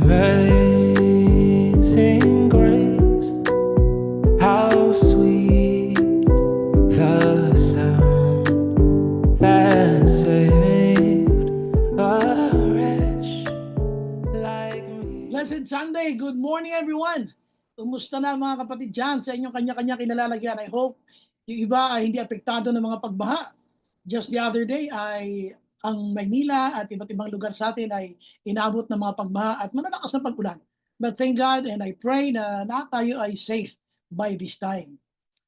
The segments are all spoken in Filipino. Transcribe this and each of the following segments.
Amazing grace, how sweet the sound that saved a wretch like me. Blessed Sunday! Good morning everyone! Kumusta na mga kapatid dyan sa inyong kanya-kanya kinalalagyan? I hope yung iba ay hindi apektado ng mga pagbaha. Just the other day ay ang Maynila at iba't ibang lugar sa atin ay inabot ng mga pagbaha at malalakas na pag-ulan. But thank God and I pray na lahat tayo ay safe by this time.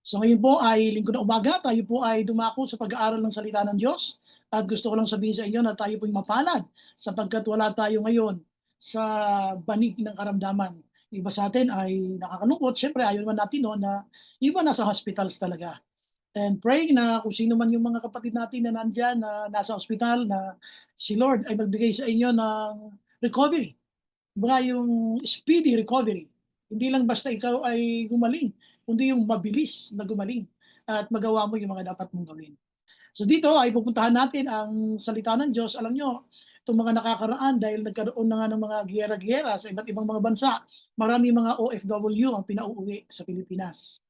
So ngayon po ay linggo na umaga, tayo po ay dumako sa pag-aaral ng salita ng Diyos. At gusto ko lang sabihin sa inyo na tayo po'y mapalad sapagkat wala tayo ngayon sa banig ng karamdaman. Iba sa atin ay nakakalungkot, syempre ayaw naman natin no, na iba nasa hospitals talaga. And praying na kung sino man yung mga kapatid natin na nandyan na nasa hospital na si Lord ay magbigay sa inyo ng recovery. Kumbaga yung speedy recovery. Hindi lang basta ikaw ay gumaling, kundi yung mabilis na gumaling at magawa mo yung mga dapat mong gawin. So dito ay pupuntahan natin ang salita ng Diyos. Alam nyo, itong mga nakakaraan dahil nagkaroon na nga ng mga giyera-giyera sa iba't ibang mga bansa, marami mga OFW ang pinauuwi sa Pilipinas.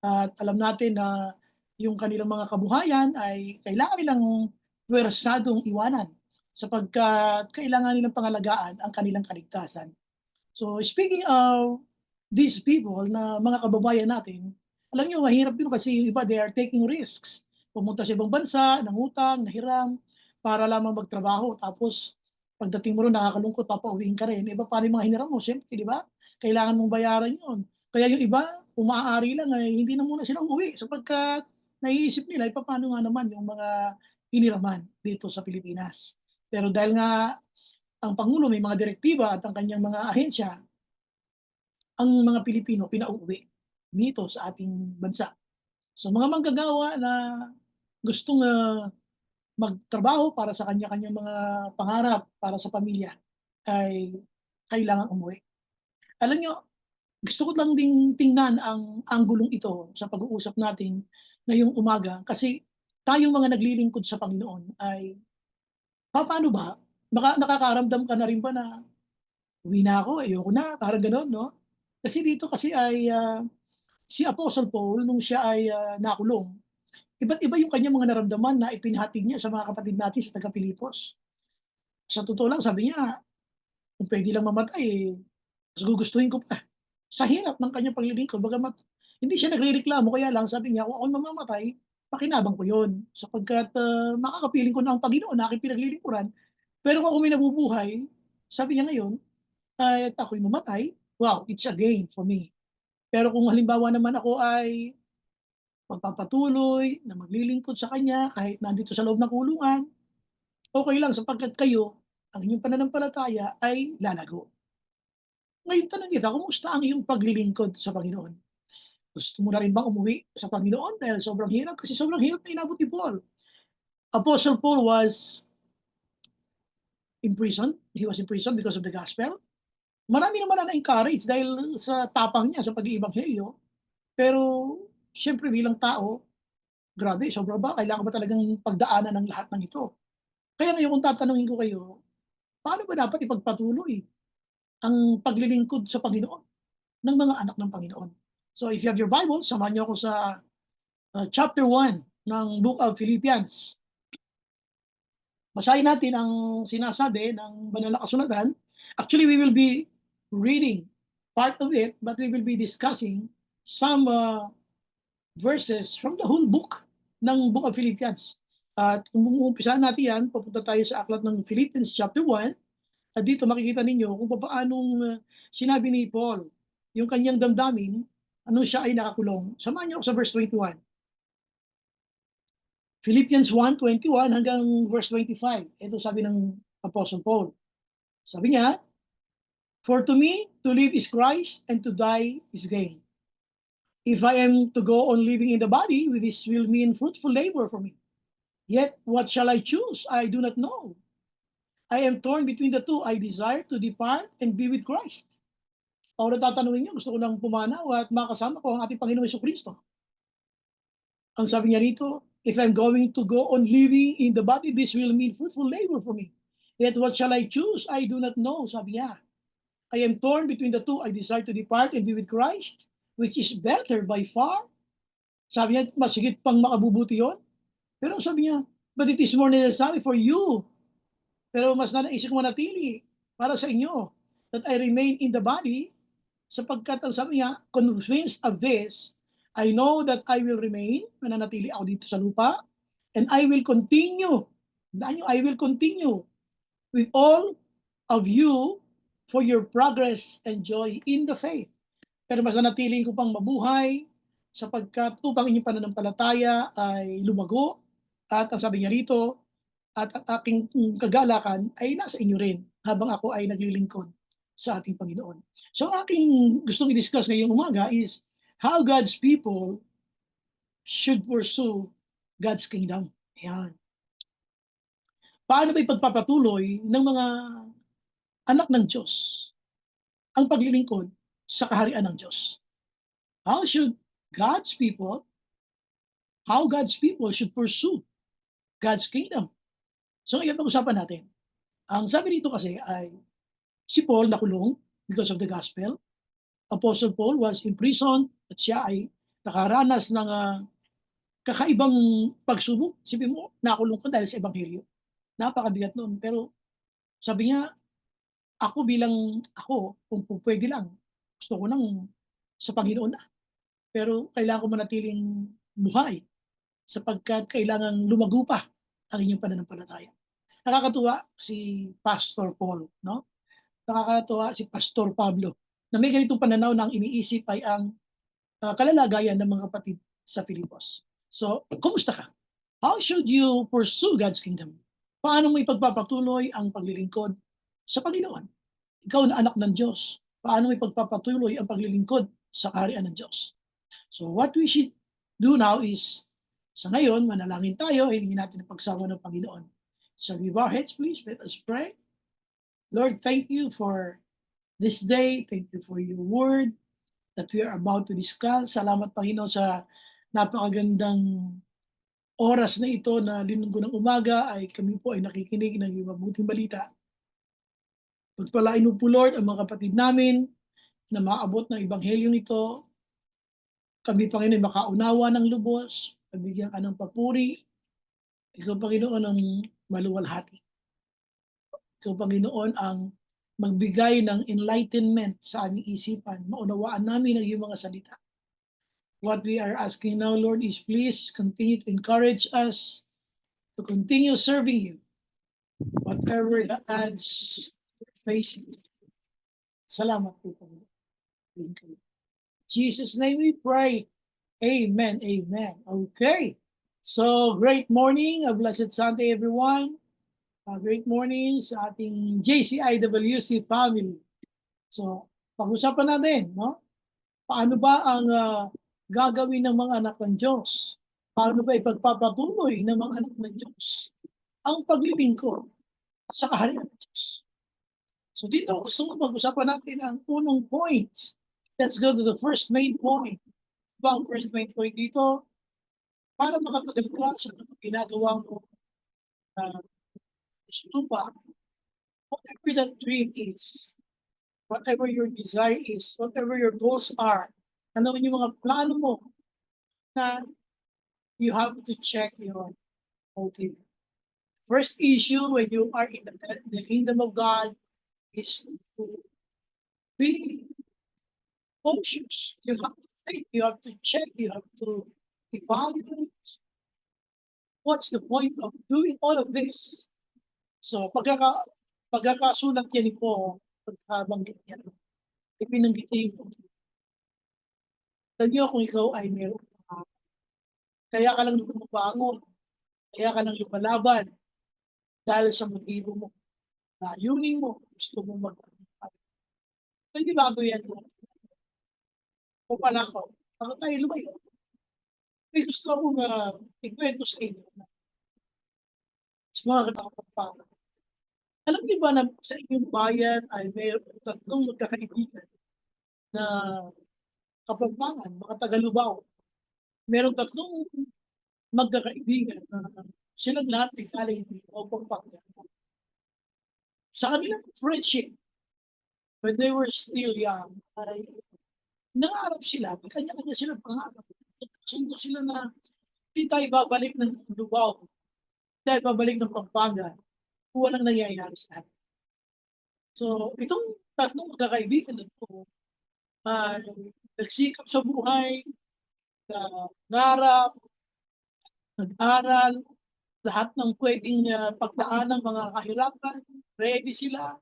At alam natin na yung kanilang mga kabuhayan ay kailangan nilang pwersadong iwanan sapagkat kailangan nilang pangalagaan ang kanilang kaligtasan. So speaking of these people na mga kababayan natin, alam niyo mahirap yun kasi yung iba they are taking risks. Pumunta sa ibang bansa, nangutang, nahiram, para lamang magtrabaho tapos pagdating mo ron nakakalungkot, papauwiin ka rin. Iba pa rin mga hiniram mo siyempre, di ba? Kailangan mong bayaran yun. Kaya yung iba, kung maaari lang ay hindi na muna sila uuwi sapagkat naiisip nila, paano nga naman yung mga hiniraman dito sa Pilipinas. Pero dahil nga ang Pangulo may mga direktiba at ang kanyang mga ahensya, ang mga Pilipino pinauuwi dito sa ating bansa. So mga manggagawa na gustong magtrabaho para sa kanya-kanyang mga pangarap para sa pamilya ay kailangan umuwi. Alam niyo, gusto ko lang ding tingnan ang anggulong ito sa pag-uusap natin ngayong umaga kasi tayong mga naglilingkod sa Panginoon ay papaano ba? Nakakaramdam ka na rin ba na, "Uwi na ako, ayoko na," parang gano'n 'no? Kasi dito kasi ay, si Apostle Paul nung siya ay, nakulong, iba't iba yung kanyang mga naramdaman na ipinahayag niya sa mga kapatid natin sa taga-Filipos. Sa totoo lang sabi niya, kung puwede lang mamatay, mas gugustuhin ko pa. Sa hirap ng kanyang paglilingkod bagama't hindi siya nagrereklamo kaya lang sabi niya, "Kung ako'y mamamatay, pakinabang ko 'yun sapagkat, makakapiling ko na ang Panginoon na aking pinaglilingkuran. Pero kung ako may nabubuhay," sabi niya ngayon, "at ako'y mamatay, wow, it's a gain for me." Pero kung halimbawa naman ako ay magpapatuloy na maglilingkod sa kanya kahit nandito sa loob ng kulungan, okey lang sapagkat kayo, ang inyong pananampalataya ay lalago. Ngayon tanong kita, kumusta ang iyong paglilingkod sa Panginoon? Gusto mo na rin bang umuwi sa Panginoon dahil sobrang hirap? Kasi sobrang hirap na inabot ni Paul. Apostle Paul was imprisoned. He was imprisoned because of the gospel. Marami naman na na-encourage dahil sa tapang niya sa pag-iebanghelyo. Pero siyempre bilang tao, grabe, sobra ba? Kailangan ba talagang pagdaanan ng lahat ng ito? Kaya ngayon kung tatanungin ko kayo, paano ba dapat ipagpatuloy ang paglilingkod sa Panginoon ng mga anak ng Panginoon? So if you have your Bible, samahan niyo ako sa chapter 1 ng Book of Philippians. Basahin natin ang sinasabi ng banal na kasulatan. Actually, we will be reading part of it, but we will be discussing some verses from the whole book ng Book of Philippians. At kung uumpisahan natin yan, papunta tayo sa aklat ng Philippians chapter 1, at dito makikita ninyo kung paanong sinabi ni Paul yung kanyang damdamin anong siya ay nakakulong. Samahan niyo ako sa verse 21. Philippians 1:21 hanggang verse 25. Ito sabi ng Apostle Paul. Sabi niya, "For to me, to live is Christ, and to die is gain. If I am to go on living in the body, this will mean fruitful labor for me. Yet what shall I choose? I do not know. I am torn between the two. I desire to depart and be with Christ." O tatanungin niyo, gusto ko lang pumanaw at makasama ko ang ating Panginoong Jesucristo. Ang sabi niya rito, "If I'm going to go on living in the body, this will mean fruitful labor for me. Yet what shall I choose? I do not know," sabi niya. I am torn between the two. I desire to depart and be with Christ, which is better by far. Sabi niya, masigit pang makabubuti yon. Pero sabi niya, but it is more necessary for you. Pero mas nanaisip ko manatili para sa inyo that I remain in the body sapagkat ang sabi niya, convinced of this, I know that I will remain, mananatili ako dito sa lupa, and I will continue, I will continue with all of you for your progress and joy in the faith. Pero mas nanatiling ko pang mabuhay sapagkat upang inyong pananampalataya ay lumago at ang sabi niya rito, at ang aking kagalakan ay nasa inyo rin habang ako ay naglilingkod sa ating Panginoon. So aking gustong i-discuss ngayong umaga is how God's people should pursue God's kingdom. Ayan. Paano ba ipagpapatuloy ng mga anak ng Diyos ang paglilingkod sa kaharian ng Diyos? How God's people should pursue God's kingdom? So ngayon pag-usapan natin. Ang sabi dito kasi ay si Paul nakulong because of the gospel. Apostle Paul was imprisoned at siya ay nakaranas ng kakaibang pagsubok. Sipin mo, nakulong ka dahil sa ebanghelyo. Napakabigat noon. Pero sabi niya, kung pwede lang, gusto ko nang sa Panginoon na. Pero kailangan ko manatiling buhay sapagkat kailangan lumago pa ang inyong pananampalataya. Nakakatuwa si Pastor Paul, no? Nakakatuwa si Pastor Pablo na may ganitong pananaw na ang iniisip ay ang kalalagayan ng mga kapatid sa Filipos. So, kumusta ka? How should you pursue God's kingdom? Paano mo ipagpapatuloy ang paglilingkod sa Panginoon? Ikaw na anak ng Diyos. Paano mo ipagpapatuloy ang paglilingkod sa kaharian ng Diyos? So, what we should do now is, sa ngayon, manalangin tayo, hilingin natin ang pagsama ng Panginoon. Shall we bow our heads, please? Let us pray. Lord, thank you for this day. Thank you for your word that we are about to discuss. Salamat, Panginoon, sa napakagandang oras na ito na linggo ng umaga ay kami po ay nakikinig ng iyong mabuting balita. Pagpalain mo po, Lord, ang mga kapatid namin na maabot ng ebanghelyong ito. Kami, Panginoon, makaunawa ng lubos, pabigyan ka ng papuri. Ikaw, Panginoon, ang maluwalhati. Ikaw, Panginoon, ang magbigay ng enlightenment sa aming isipan. Maunawaan namin ang iyong mga salita. What we are asking now, Lord, is please continue to encourage us to continue serving you. Whatever the odds we're facing. Salamat po, Panginoon. In Jesus' name we pray. Amen. Amen. Okay. So, great morning. A blessed Sunday, everyone. Great morning sa ating JCIWC family. So, pag-usapan natin, no? Paano ba ang gagawin ng mga anak ng Diyos? Paano ba ipagpapatuloy ng mga anak ng Diyos ang paglilingkod sa kaharian ng Diyos? So, dito gusto ko pag-usapan natin ang unang point. Let's go to the first main point. Ang first main point dito, para makatagal ka sa ginagawa mo sa lupa, whatever that dream is, whatever your desire is, whatever your goals are, ano yung mga plano mo, na you have to check your motive. First issue when you are in the kingdom of God is to be conscious. You have to think, you have to check, you have to evaluate. What's the point of doing all of this? So, pagkakasulat niya ni Paul, pagkabanggit niya, ipinanggit niya yung tanyo kung ikaw ay meron kaya ka lang lumabangon, kaya ka lang lumalaban dahil sa motibo mo, layunin mo, gusto mo mag-alipay. Hindi bago yan mo. O pala ko, ako tayo lumayo. May gusto akong ikwento sa inyo. Sa mga katapagpapala. Alam niyo ba na sa inyong bayan ay mayroong tatlong magkakaibigan na Kapampangan, mga Tagalubao. Merong tatlong magkakaibigan na silang lahat ay galing o Pampanga. Sa kanilang friendship, when they were still young, ay nangarap sila, may kanya-kanya silang pangarap. Nagkasundo sila na hindi tayo babalik ng Lubao, hindi tayo babalik ng Pampanga kung walang nangyayari sa atin. So, itong tatlong magkakaibigan na 'to ay nagsikap sa buhay, nangarap, nag-aral, lahat ng puwedeng, pagdaanang mga kahirapan, ready sila.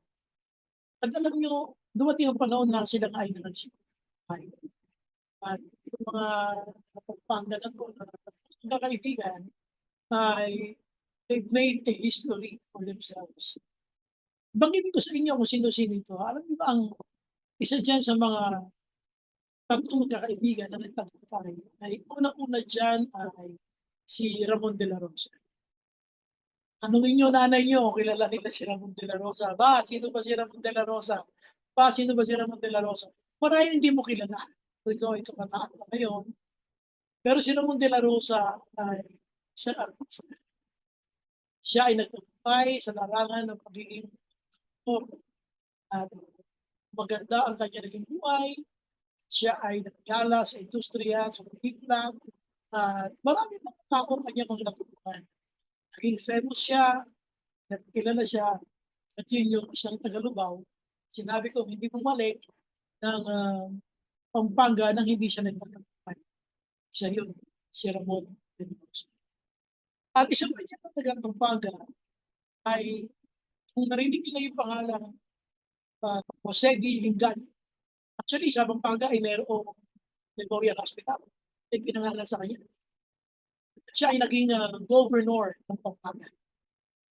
At alam niyo, dumating ang panahon na sila nga ay nagsibuhay. At yung mga Pampanga na 'to na magkakaibigan ay they've made a history for themselves. Banggitin ko sa inyo kung sino-sino ito. Alam niyo ba ang isa diyan sa mga tatlong magkakaibigan na nagtagumpay ay unang-una diyan ay si Ramon de la Rosa. Tanungin niyo nanay niyo kung kilala nila si Ramon de la Rosa. "Ba, sino ba si Ramon de la Rosa? Pa, sino ba si Ramon de la Rosa?" Marahil hindi mo kilala kung ikaw ay kabataan pa ngayon, pero si Ramon de la Rosa ay isang artista. Siya ay nagtagumpay sa larangan ng pagiging aktor at maganda ang kanyang naging buhay. Siya ay nagkala sa industriya, sa pelikula, at maraming mga tao ang kanyang mga natulungan. Naging famous siya, nakilala siya, at yun yung isang taga-Lubao. Sinabi ko hindi bumalik ng, Pampanga nang hindi siya nagtagumpay. Siya yun, si Ramon de la Rosa. At isa pa diyan na taga-Pampanga ay kung narinig niyo na yung pangalan, Jose B. Linggan. Actually sa Pampanga ay mayroong Memorial Hospital, ay pinangalan sa kanya. Siya ay naging, governor ng Pampanga.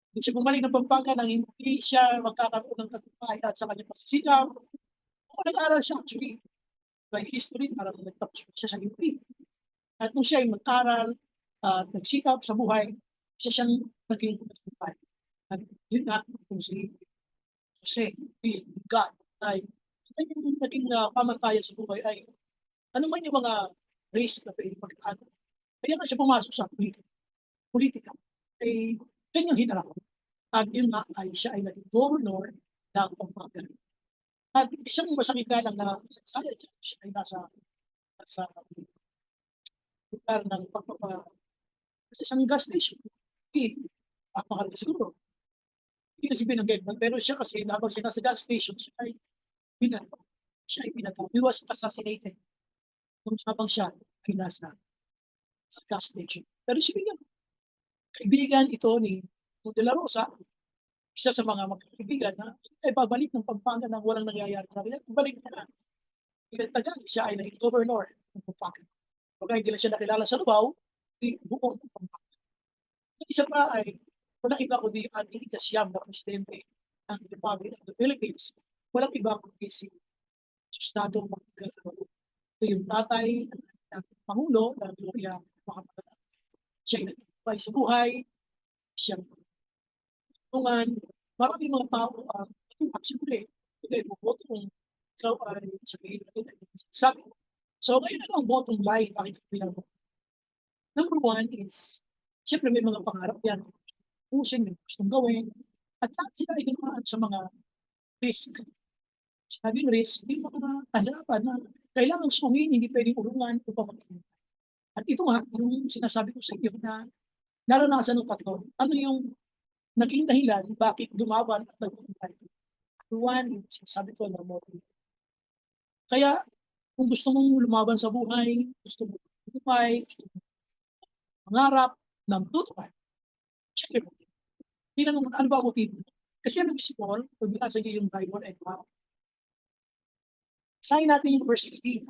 Hindi siya bumalik ng Pampanga nang hindi siya magkakaroon ng tagumpay at sa kanyang pagsisikap. Oo, nag-aral siya actually, by history parang nagtapos pa siya sa UP. At nung siya ay mag-aral at nagsikap sa buhay, isa siyang naging matagumpay. At yun nga, itong si Jose B. Linggan ay ang kanyang naging, pamantayan sa buhay ay ano man yung mga risk na puwedeng pagdaanan. Kaya nga siya pumasok sa pulitika, ay kanyang hinarap. At yun nga ay siya ay naging governor ng Pampanga. At isang masakit nga lang na kasaysayan diyan, siya ay nasa lugar ng sa isang gas station. Napakalaki siguro, hindi kasi binanggit pero siya kasi habang siya nasa gas station binato, siya ay pinatay. He was assassinated kung habang siya ay nasa gas station. Pero isipin niyo, kaibigan ito ni De La Rosa, isa sa mga magkakaibigan na ay babalik ng Pampanga nang walang nangyayari sa kanila. Balik na ilang tagal siya ay naging governor ng Pampanga. Kumbaga hindi lang siya nakilala sa Lubao, kundi buong Pampanga. At isa pa ay walang iba kundi ang ating ikasyam na presidente ng Republic of the Philippines. Walang iba kundi si Sustado Martirez. Ito yung tatay ng dating Pangulo na Gloria Macapagal. Siya ay nagtagumpay sa buhay, siyang tulungan, maraming mga tao ang siyempre hindi boboto kung ikaw ay sabihin natin ay sabi. So ngayon ano ang bottom line bakit ko binaboto? Number one is siyempre may mga pangarap yan, tapusin, may gustong gawin, at lahat sila ay dumaan sa mga risk. Sinabing risk, yung mga kahirapan na kailangang sungin, hindi puwedeng urungan upang magtagumpay. At ito nga yung sinasabi ko sa inyo na naranasan ng tatlo. Ano yung naging dahilan bakit lumaban at nagtagumpay? Number one, yung sinasabi ko na motive. Kaya kung gusto mong lumaban sa buhay, gusto mong magtagumpay, gusto mong mangarap na matutupad, check your motive. Tingnan mo ano ba ang motibo mo? Kasi alam niyo si Paul, kung binasa niyo yung Bible ay wow. Basahin natin yung verse 15,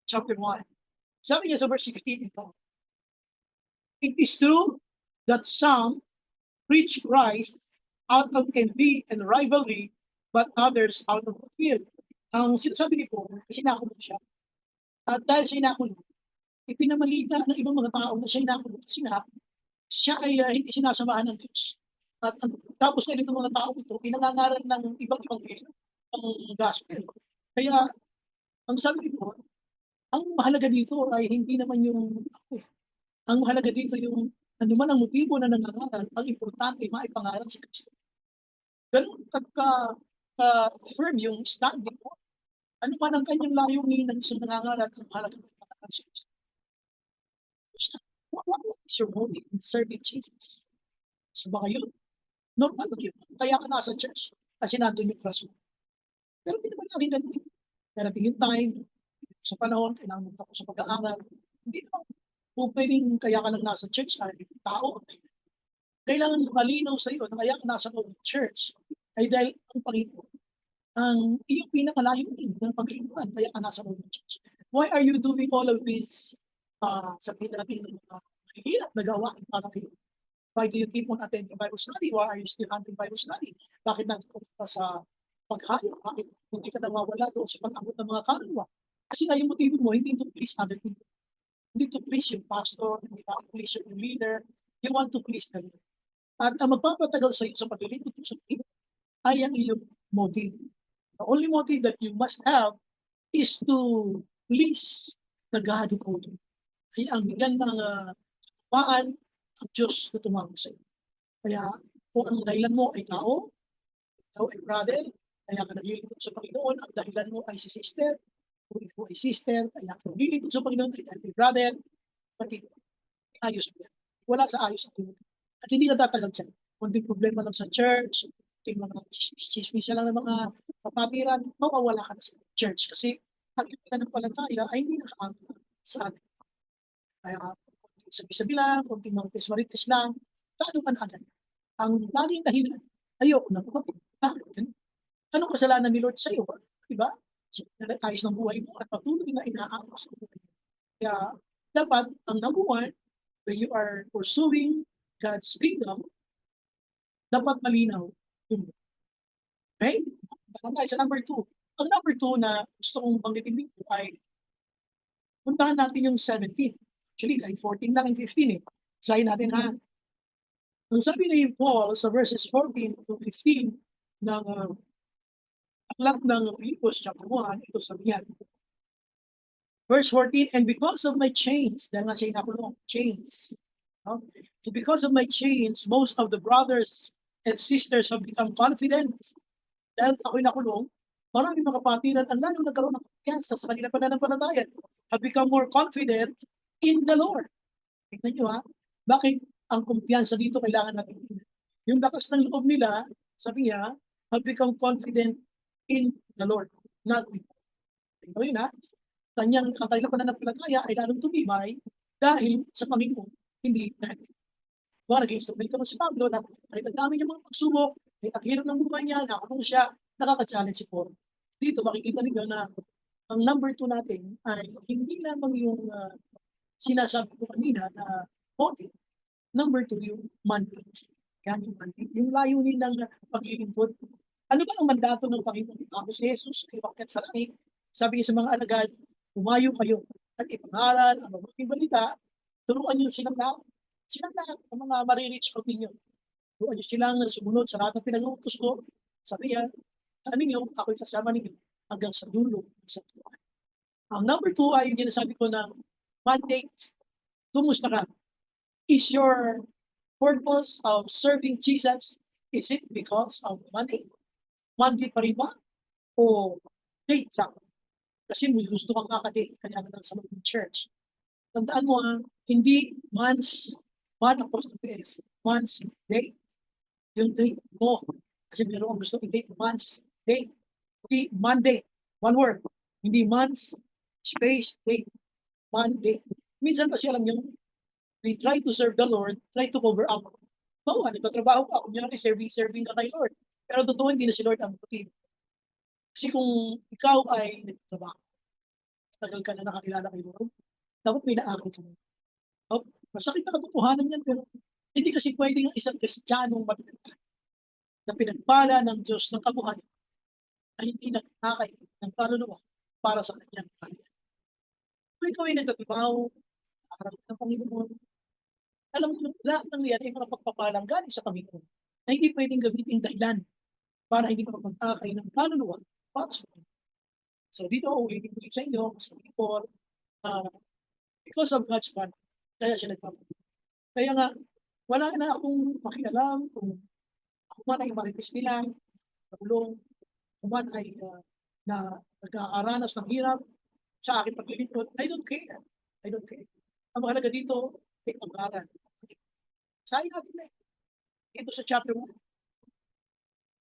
chapter 1. Sabi niya sa verse 15 ito, "It is true that some preach Christ out of envy and rivalry, but others out of goodwill." Ang sinasabi ni Paul, sinakulong siya. At dahil siya inakulong, ipinamalita ng ibang mga tao na siya inakulong kasi nga, siya ay hindi sinasamahan ng Diyos. At tapos ngayon itong mga tao ito, pinangangaral ng ibang ebanghelyo, ng gospel. Kaya, ang sabi ni Paul, ang mahalaga dito ay hindi naman yung ang mahalaga dito yung ano man ang motibo na nangangaral, ang importante maipangaral si Kristo. Gano'n firm yung stand mo. Ano man ang kanyang layunin ng isang nangangaral, ang mahalaga ay matagal siya. What is your motive in serving Jesus? So baka yun, normal lang yun. Kaya ka nasa church kasi nandun yung trust mo. Pero hindi naman laging ganun. Darating yung time, sa panahon, kailangan mo tapos sa pag-aaral. Hindi naman kung pwedeng kaya ka lang nasa church ay tao. Kailangan malinaw sa iyo na kaya ka nasa loob ng church ay dahil ang Panginoon ang iyong pinakalayunin ng paglingkuran kaya ka nasa loob ng church. Why are you doing all of this, sabihin natin ng mga mahihirap na gawain para kayo? Why do you keep on attending Bible study? Why are you still handling Bible study? Bakit nandito ka sa paghayo? Bakit hindi ka nawawala doon sa pag-abot ng mga kaluluwa? Kasi nga yung motibo mo hindi to please other people. Hindi to please yung pastor, hindi to please yung leader. You want to please them. At ang magpapatagal sa iyo sa paglilingkod sa Panginoon ay ang iyong motive. The only motive that you must have is to please the God who called you. Ay ang bigyan ng kapaan ang Diyos na tumawag sa iyo. Kaya kung ang dahilan mo ay tao, ikaw ay brother, kaya ka naglilingkod sa Panginoon, ang dahilan mo ay si sister, kung ikaw ay sister, kaya ka naglilingkod sa Panginoon, ay dahil brother, pati ayos mo yan. Wala sa ayos ang tulog. At hindi natatagal siya. Kunting problema lang sa church, kunting mga chismis lang ng mga kapatiran, mawawala ka na sa church. Kasi ang pananampalataya ay hindi nakaangkla sa atin. Kaya konting sabi-sabi lang, konting marites-marites lang, taano ka na agad. Ang laging dahilan, ayoko na pumatid. Bakit? Anong kasalanan ni Lord sa iyo? Diba? Ayos ng buhay mo at patuloy na inaayos mo. Kaya dapat ang number one, when you are pursuing God's kingdom, dapat malinaw yung okay? Tayo sa number two. Ang number two na gusto kong banggitin dito ay puntahan natin yung 17. Actually, kahit 14 lang and 15 eh. Sayin natin ha. Ang sabi ni Paul sa verses 14 to 15 ng aklat ng Filipos chapter 1, ito sabi niya. Verse 14, and because of my chains, dahil nga siya inakulong, chains. No? So because of my chains, most of the brothers and sisters have become confident. Dahil ako'y nakulong, maraming mga kapatiran ang lalo nagkaroon ng kumpiyansa sa kanilang pananampalataya, have become more confident in the Lord. Tignan nyo ha, bakit ang kumpiyansa dito kailangan natin? Yung lakas ng loob nila, sabi niya, have become confident in the Lord, not before. Tignan yun ha, kanyang kanilang pananampalataya ay lalong tumibay dahil sa Panginoon, hindi dahil. Kung naging instrumento si Pablo na kahit ang dami niya mga pagsubok, kahit ang hirap ng buhay niya, nakulong siya, nakaka-challenge si Paul. Dito makikita ninyo na ang number 2 natin ay hindi lamang yung sinasabi ko kanina na motive. Number 2 yung mandate. Yan yung mandate. Yung layunin ng paglilingkod. Ano ba ang mandato ng Panginoon? Ako si Jesus ay umakyat sa langit. Sabi niya sa mga alagad, umayo kayo at ipangaral ang mabuting balita, turuan niyo silang lahat ang mga marireach out ninyo. Turuan niyo silang sumunod sa lahat ng pinag-uutos ko. Sabi niya, ano niyo, ako'y kasama ninyo hanggang sa dulo sa tuwan. Ang number 2 ay yung sinasabi ko na mandate. Kumusta ka? Is your purpose of serving Jesus, is it because of money? Mandate pa rin ba? O date lang? Kasi may gusto kang kakadate, kaya ka sa loob ng church. Tandaan mo hindi months, month apostrophe S, months, date. Yung date mo. Kasi meron kang gusto i-date months, date. Hindi Monday, one word. Hindi months, space, date. Monday. Minsan kasi alam nyo, we try to serve the Lord, try to cover up. Oo, nagtatrabaho ka, kunyari serving ka kay Lord. Pero totoo hindi na si Lord ang motibo. Kasi kung ikaw ay nagtatrabaho, tagal ka na nakakilala kay Lord, dapat may naakit ka. Oh, masakit na katotohanan yan, pero hindi kasi pwedeng ang isang Kristiyanong matatanda na pinagpala ng Diyos ng kabuhayan ay hindi nagkakay ng kaluluwa para sa kanyang kanya. Kung ikaw ay nagtatrabaho, nakakarap ng Panginoon, alam mo, lahat ng yan ay mga pagpapalang galing sa Panginoon na hindi pwedeng gamitin dahilan para hindi makapag-akay ng kaluluwa para sa Panginoon. So dito, ulitin ko sa inyo, mas before, because of God's plan, kaya siya nagpapagawa. Kaya nga, wala na akong pakialam kung ako man ay marites nila, nakulong, man ay na nagkakaranas ng hirap sa aking paglilingkod, I don't care. I don't care. Ang mahalaga dito ay pag-aaral. Basahin natin na dito sa chapter 1.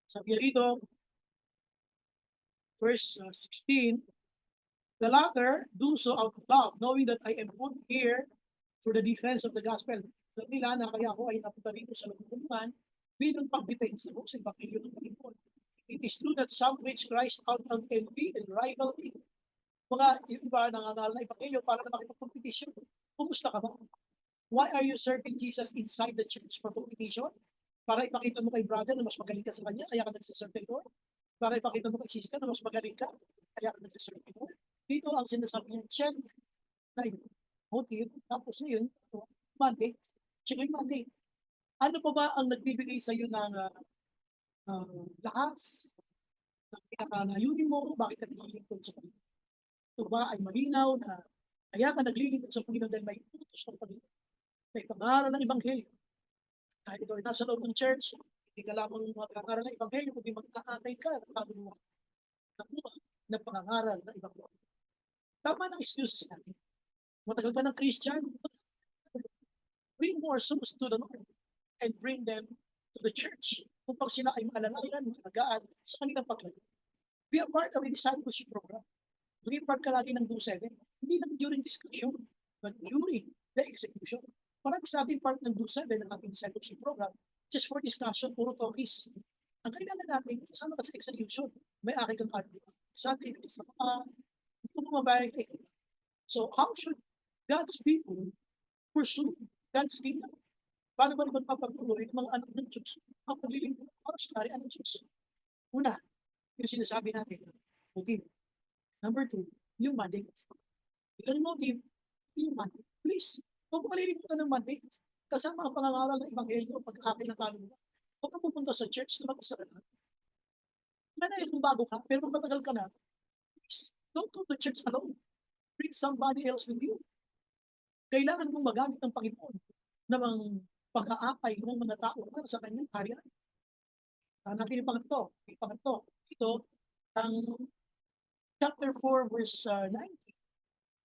Sabi niya rito, verse 16, the latter do so out of love, knowing that I am put here for the defense of the gospel. Sabi nila na kaya ako ay napunta rito sa lagpungan bilang pagdepensa ko sa Ebanghelyo ng Panginoon. It is true that some preach Christ out of envy and rivalry. Mga yung iba nangangaral na Ebanghelyo para na makipagkompetisyon. Kumusta ka ba? Why are you serving Jesus inside the church for competition? Para ipakita mo kay brother na mas magaling ka sa kanya, kaya ka nagsiserve kay Lord? Para ipakita mo kay sister na mas magaling ka, kaya ka nagsiserve kay Lord? Dito ang sinasabi niya, check na yun, motive, tapos yun, mandate, check yung mandate. Ano pa ba ang nagbibigay sa iyo ng lakas, ng pinakalayunin mo, bakit ka naglilingkod sa Panginoon? Ito ba ay malinaw na kaya ka naglilingkod sa Panginoon dahil may utos ng Panginoon? May pangaral ng Ebanghelyo. Kahit ito ay nasa loob ng church, hindi ka lamang mag-aaral ng Ebanghelyo, kundi mag-aakay ka ng kaluluwa ng pangangaral ng Ebanghelyo. Tama ng excuses natin. Matagal ka ng Christian, bring more souls to the Lord and bring them to the church upang sila ay maalalayan, maalagaan sa kanilang paglago. Be a part of a discipleship program. Maging part ka lagi ng Do 7, hindi lang during discussion, but during the execution. Marami sa ating part ng Do 7 ng ating discipleship program, just for discussion, puro talkies. Ang kailangan natin, kasama ka sa execution. May aking kang kanya. Sa ating, hindi ko mababayag kayo. So, how should God's people pursue God's kingdom? Paano ba naman papagtuloy ng mga anak ng Diyos ang paglilingkod para sa kariyan ng Diyos? Una, yung sinasabi natin, motive. Number 2, yung mandate. Ilang motive, yung mandate. Please, huwag mo kalilimutan ng mandate. Kasama ang pangangaral ng Ebanghelyo pag-akin ng kaluluwa. Huwag ka pupunta sa church na mag-isa ka na. Manahil kung bago ka, pero kung matagal ka na, please, don't go to church alone. Bring somebody else with you. Kailangan mong magamit ng Panginoon na pag-aakay ng mga tao para sa kanyang karya. Natin yung pangatlo. Ito, ang chapter 4 verse 90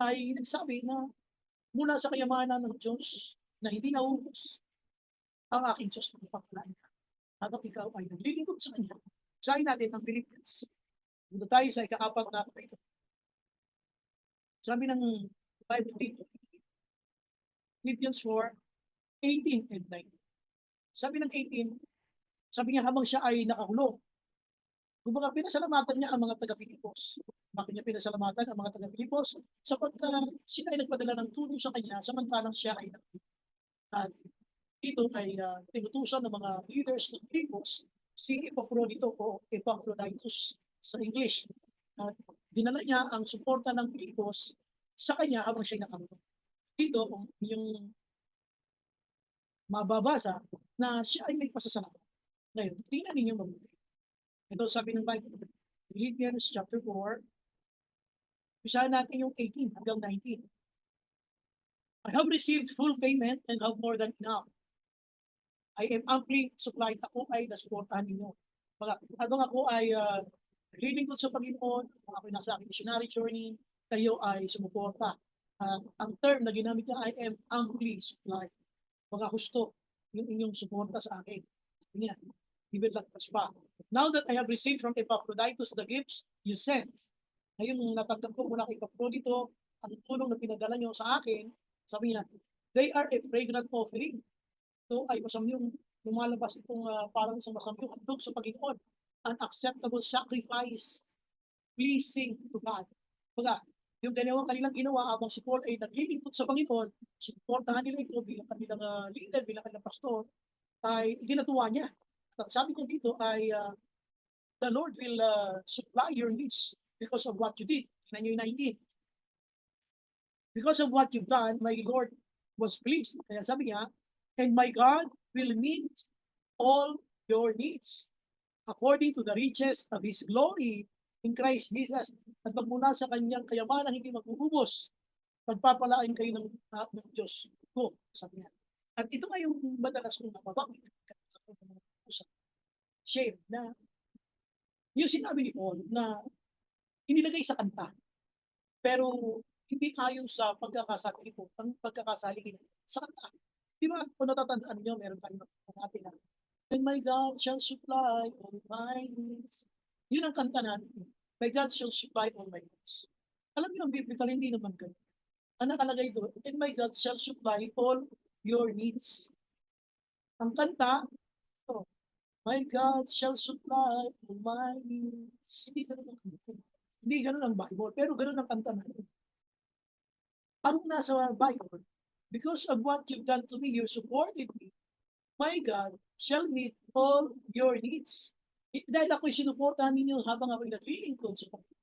ay nagsabi na mula sa kayamanan ng Diyos na hindi naubos, ang aking Diyos magpapalain ka. Habang ikaw ay naglilingkod sa Kanya, sahin natin ang Philippians. Dito tayo sa ika-4 na kapito. Sabi ng Bible dito, Philippians 4:18 and 19. Sabi ng 18, sabi niya habang siya ay nakakulong, kumbaga pinasalamatan niya ang mga taga-Filipos. Bakit niya pinasalamatan ang mga taga-Filipos? Sapagkat sila ay nagpadala ng tulong sa kanya samantalang siya ay nakakulong. At dito ay tinutusan ng mga leaders ng Filipos si Epaphroditus o Epaphroditus sa English. At dinala niya ang suporta ng Filipos sa kanya habang siya ay nakakulong. Dito yung mababasa na siya ay may pasasalamat. Ngayon, tingnan ninyo mabuti. Ito sabi ng Bible, Philippians chapter 4, pisahan natin yung 18 hanggang 19. I have received full payment and have more than enough. I am amply supplied. Ako ay nasuportahan ninyo. Habang ako ay naglilingkod sa Panginoon, habang ako ay nasa aking missionary journey, kayo ay sumuporta. Ang term na ginamit niya, I am amply supplied. Mga husto yung inyong suporta sa akin. Yan. Even lagpas pa. Now that I have received from Epaphroditus the gifts you sent, ngayon natanggap ko mula kay Epaphroditus ang tulong na pinadala niyo sa akin, sabi niya, they are a fragrant offering. So ay masamyong lumalabas itong parang sa masamyong handog sa Panginoon, an acceptable sacrifice, pleasing to God. Baga, yung dalawang kanilang ginawa habang si Paul ay naglilingkod sa Panginoon, sinuportahan nila ito bilang kanilang leader, bilang kanilang pastor, ay ginatuwa niya. Sabi ko dito ay the Lord will supply your needs because of what you did. Tingnan niyo yung 19. Because of what you've done, my Lord was pleased. Kaya sabi niya, and my God will meet all your needs according to the riches of His glory in Christ Jesus. At magmula sa kanyang kayamanan hindi mag-uubos, pagpapalain kayo ng Diyos ko, sabi niya. At ito nga yung madalas kong nababanggit. Shame na Yung sinabi ni Paul na inilagay sa kanta, pero hindi ayon sa pagkakasabi ni Paul, ang pagkakasali niya sa kanta. Di ba, kung natatandaan niyo, meron tayong nakita natin na, "And my God shall supply all my needs." Yun ang kanta natin. My God shall supply all my needs. Alam niyo, ang biblical, hindi naman ganun. Ang nakalagay doon, "And my God shall supply all your needs." Ang kanta, oh, "My God shall supply all my needs." Hindi ganun ang kanta. Hindi ganun ang Bible, pero ganun ang kanta natin. Anong nasa Bible? "Because of what you've done to me, you supported me. My God shall meet all your needs." Dahil ako'y sinuportahan ninyo habang ako'y naglilingkod sa Panginoon,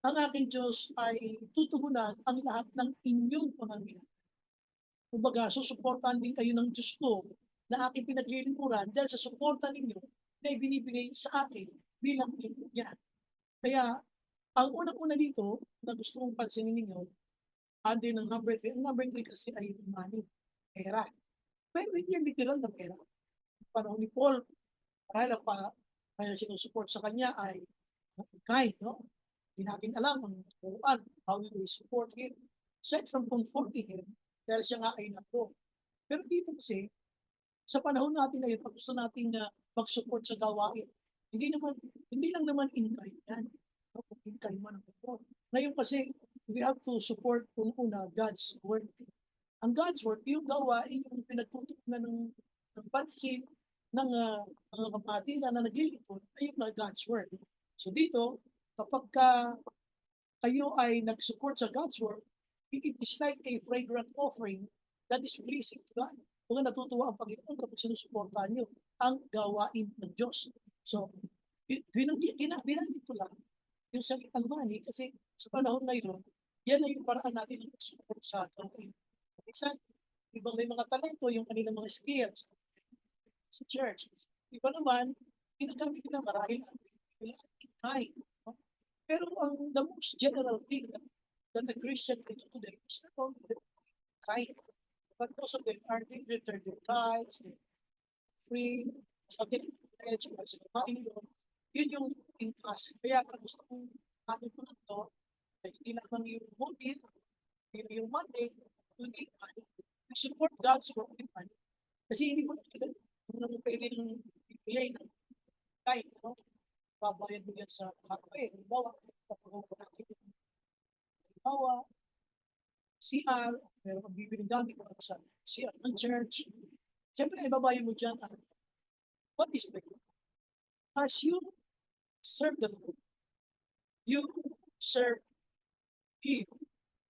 ang aking Diyos ay tutugunan ang lahat ng inyong pangangailangan. Kumbaga, susuportahan din kayo ng Diyos ko na aking pinaglilingkuran dahil sa suporta ninyo na ibinibigay sa akin bilang lingkod niya. Kaya, ang unang-una dito na gusto kong pansinin ninyo, under ng number 3, ang number 3 kasi ay money, pera. Pero hindi yan literal na pera. Panahon ni Paul, dahil ang kaya sinusuport sa kanya ay kind, no? Hindi natin alam ang turuan, how do they support him. Aside from comforting him, dahil siya nga ay nako. Pero dito kasi, sa panahon natin ngayon, pag gusto natin na mag-support sa gawain, hindi naman, hindi lang naman in kind yan. No? Kung in kind man ang ito. Ngayon kasi, we have to support kung una God's work. Ang God's work, yung gawain, yung pinagtutunan ng pansin ng mga kapatiran na naglilingkod, ay yung God's work. So dito, kapag kayo ay nag-support sa God's work, it is like a fragrant offering that is pleasing to God. Kung natutuwa ang Panginoon kapag sinusuportahan nyo ang gawain ng Diyos. So, binanggit ko lang yung salitang money kasi sa panahon ngayon, yan ay yung paraan natin ng support sa gawain. Minsan, ibang may mga talento, yung kanilang mga skills sa church. Iba naman, ginagamit nila marahil ang time. No? Pero ang the most general thing that the Christian can do today is not only kind, but most of them are they return their tithes, free, sa edge, sa kain nila. Yun yung interest. Kaya gusto kong ano po na to, ay hindi lamang yung motive, hindi yung money, kundi money. We support God's work with money. Kasi hindi mo nakita, kung naman pwede nang i-delay ng time, no? Babayad mo yan sa hardware. Halimbawa, kapag natin, halimbawa, CR, meron kang bibiling gamit para sa CR ng church. Siyempre, ibabayan mo dyan, what is the good? As you serve the Lord, you serve Him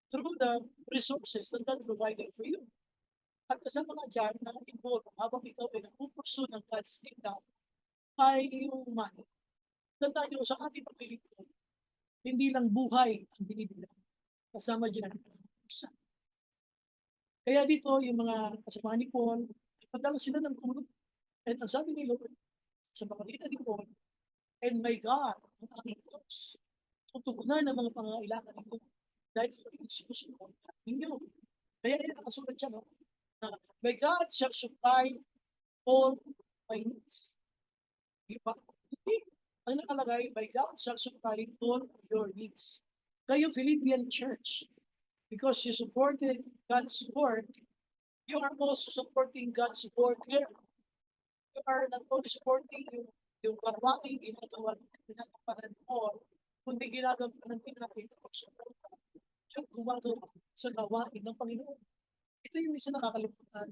through the resources that God provided for you. At kasama nga dyan na involved habang ikaw ay nagpupursu ng God's kingdom ay yung money. Tandaan nyo sa ating paglilingkod, hindi lang buhay ang binibilang. Kasama dyan ang isa. Kaya dito, yung mga kasama ni Paul, padala sila ng tulong. At ang sabi ni Lord, sa pamamagitan ni Paul, and my God, ang aking Diyos, tutugunan ng mga pangangailangan ninyo dahil sa sinusunod ninyo. Kaya yan, nakasulat siya, no? Na, my God shall supply all my needs. Diba? Hindi. Ang nakalagay, my God shall supply all your needs. Kayo, Philippian Church, because you supported God's work, you are also supporting God's work here. You are not only supporting yung gawain ginagawa ng Paul, kundi ginagawa din natin ang pagsuporta yung gumagawa sa gawain ng Panginoon. Ito yung isa nakakalimutan.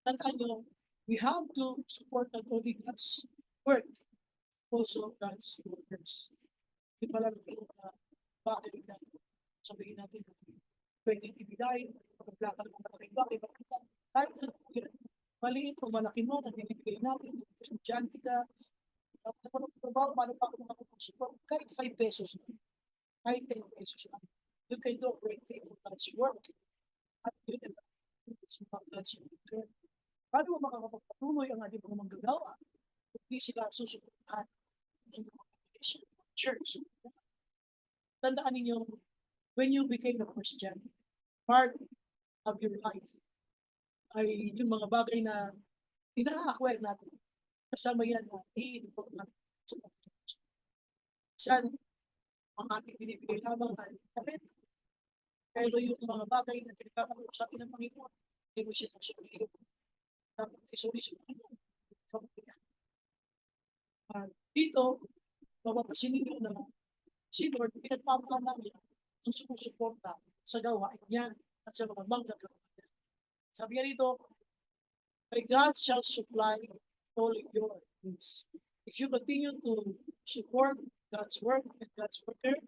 Tandaan nyo, we have to support not only God's work, also God's workers. Yung malalang yung bagay na sabihin natin, pwedeng ibigay, pagkakla ka ng malaking bagay, kahit ano po yan, maliit o malaki mo, na binibigay natin, estudyante ka, paano pa ako makapag-support, kahit 5 pesos lang, kahit 10 pesos lang, you can do a great thing for God's work. At yun, it's about God's work. Paano mo makakapagpatuloy ang ating mga manggagawa kung di sila susuportahan ng church? Tandaan ninyo, when you became a Christian, part of your life ay yung mga bagay na ina-acquire natin. Kasama yan na i-inform natin. Minsan, ang ating binibigay lamang ay talento. Pero yung mga bagay na pinagkakaroon sa atin ng Panginoon, hindi mo siya nagsuliyo. Dapat isuri sa Panginoon. Dito, mapapansin ninyo na si Lord pinagpapala niya ang sumusuporta sa gawain niya at sa mga manggagawa niya. Sabi niya dito, "My God shall supply all your needs." If you continue to support God's work and God's worker,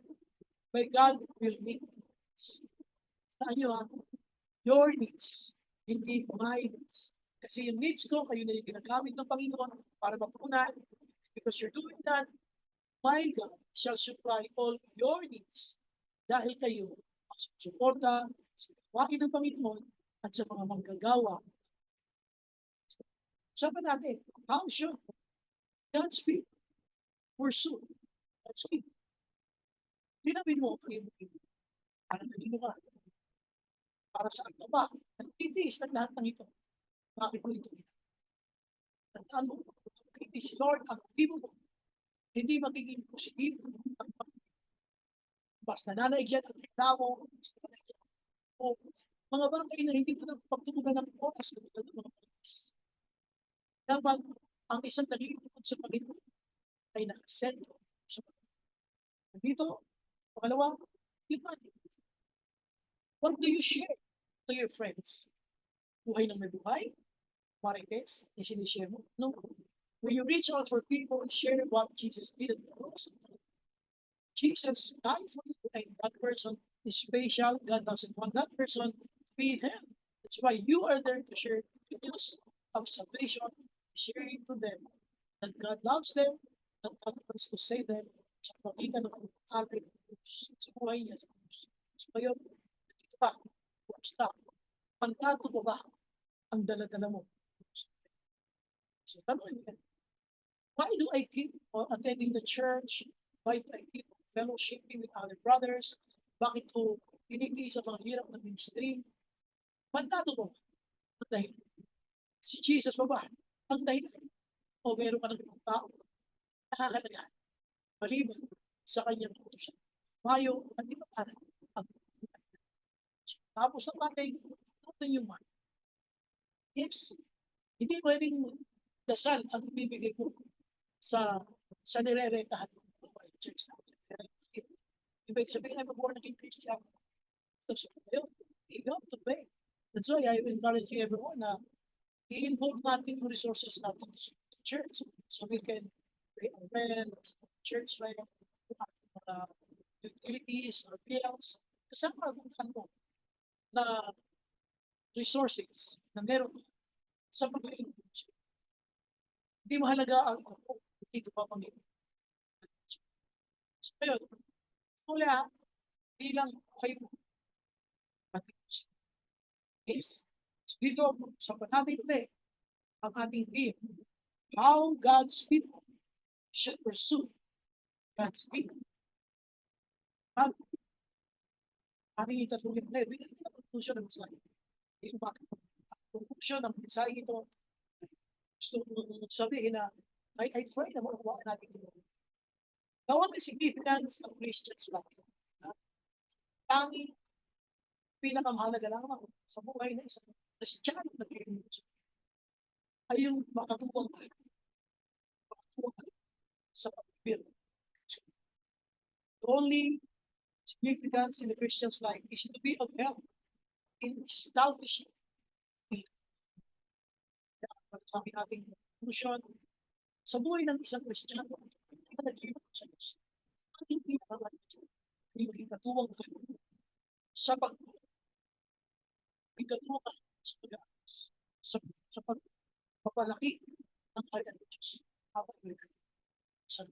my God will meet your needs. Saan nyo your needs, hindi my needs. Kasi yung needs ko, kayo na yung ginagamit ng Panginoon para mapunan. Because you're doing that, my God shall supply all your needs. Dahil kayo ang suporta sa gawain ng Panginoon at sa mga manggagawa. Usapan natin, how should God's people pursue God's people? Tinapin mo ang iyong Panginoon. Para kanino ka? Para saan ka ba? Nagtitiis ng lahat ng ito. Bakit mo ito? Tandaan mo, si Lord ang motibo mo, hindi magiging positibo ang pagkakas. Mas nananaig yan ang reklamo, o mga bagay na hindi mo na pagtumugan ng oras at ng mga pagkakas. Dapat ang isang nalilipod sa Panginoon ay nakasentro sa Panginoon. Dito, pangalawa, yung money. What do you share to your friends? Buhay ng may buhay? Marites, yung sinishare mo? No. When you reach out for people and share what Jesus did at the cross, Jesus died for you, and that person is special. God doesn't want that person to be in hell. That's why you are there to share the news of salvation, sharing to them that God loves them, that God wants to save them sa pagkitan ng alay ng Diyos, sa buhay niya sa Diyos. So ngayon, dito ba? Kumusta? Pangkato mo ba ang dala-dala mo? So tanong niya, why do I keep attending the church? Why do I keep fellowshipping with other brothers? Bakit ko piniti sa mga hirap ng ministry? Pantado mo. Ang dahilan. Si Jesus pa ba? Ang dahilan. O meron ka ng ibang tao. Nakakalagaan. Maliban sa kanyang putusan. Mayo at iba para. Tapos ng bagay, ito yung man. Yes. Hindi pwedeng dasal ang ibibigay ko sa nire-rentahan mo. Church na. Iba yung sabihin, I'm a born again Christian. So, you have to pay. That's why I encourage everyone na i-involve natin yung resources natin to the church. So we can pay our rent, church rent, utilities, our bills. Kasama ang mo na resources na meron sa pag-iinvolve. Hindi mahalaga ang dito pa Panginoon. So, ngayon, mula, bilang kayo. Yes. So, dito, sa natin ulit, ang ating theme, how God's people should pursue God's people. At ating itatulog na, bigyan ko na conclusion ng mensahe. Dito bakit? Ang conclusion ng mensahe ito, gusto ko sabihin na, I pray na makuha natin ito. The only significance of Christian's life, tanging pinakamahalaga lamang sa buhay na isang Kristiyano na nag-iinit ay yung makatuwang sa pag-build. The only significance in the Christian's life is to be of help in establishing faith. Sabi natin conclusion, sa buhay ng isang Kristiyano, hindi na nag-iinit sa Diyos. Ang hindi nakakalimutan ay maging katuwang sa pagkatuwa sa pagpapalaki ng karya ng Diyos. Sa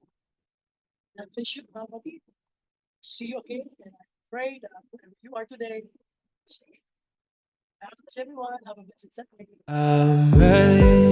God bless you, mga. See you again, and I pray that wherever you are today, safe. God bless everyone. Have a blessed Sunday. Amazing